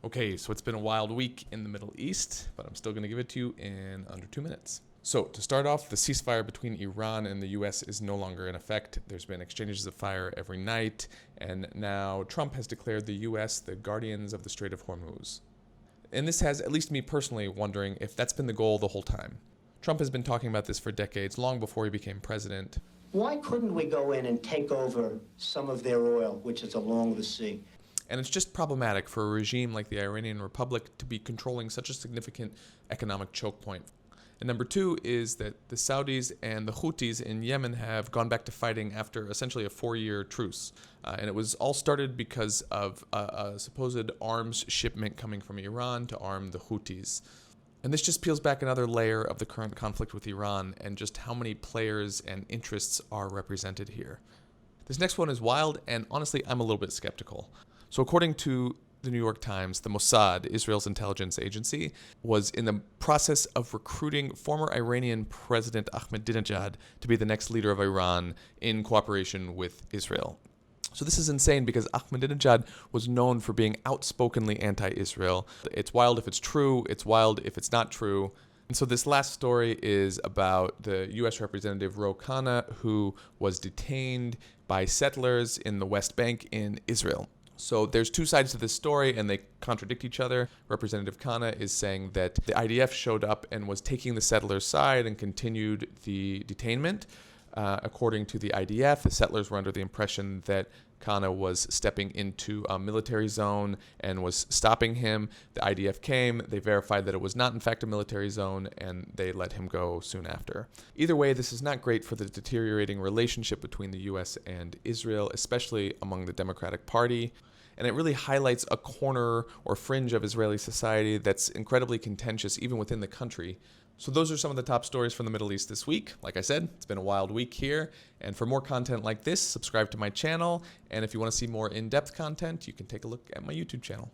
Okay, so it's been a wild week in the Middle East, but I'm still going to give it to you in under 2 minutes. So, to start off, the ceasefire between Iran and the U.S. is no longer in effect. There's been exchanges of fire every night, and now Trump has declared the U.S. the guardians of the Strait of Hormuz. And this has at least me personally wondering if that's been the goal the whole time. Trump has been talking about this for decades, long before he became president. Why couldn't we go in and take over some of their oil, which is along the sea? And it's just problematic for a regime like the Iranian Republic to be controlling such a significant economic choke point. And number two is that the Saudis and the Houthis in Yemen have gone back to fighting after essentially a 4-year truce. And it was all started because of a supposed arms shipment coming from Iran to arm the Houthis. And this just peels back another layer of the current conflict with Iran and just how many players and interests are represented here. This next one is wild, and honestly, I'm a little bit skeptical. So according to the New York Times, the Mossad, Israel's intelligence agency, was in the process of recruiting former Iranian President Ahmadinejad to be the next leader of Iran in cooperation with Israel. So this is insane because Ahmadinejad was known for being outspokenly anti-Israel. It's wild if it's true, it's wild if it's not true. And so this last story is about the U.S. Representative Ro Khanna, who was detained by settlers in the West Bank in Israel. So there's two sides to this story, and they contradict each other. Representative Khanna is saying that the IDF showed up and was taking the settlers' side and continued the detainment. According to the IDF, the settlers were under the impression that Khanna was stepping into a military zone and was stopping him. The IDF came, they verified that it was not in fact a military zone, and they let him go soon after. Either way, this is not great for the deteriorating relationship between the US and Israel, especially among the Democratic Party. And it really highlights a corner or fringe of Israeli society that's incredibly contentious even within the country. So those are some of the top stories from the Middle East this week. Like I said, it's been a wild week here. And for more content like this, subscribe to my channel. And if you want to see more in-depth content, you can take a look at my YouTube channel.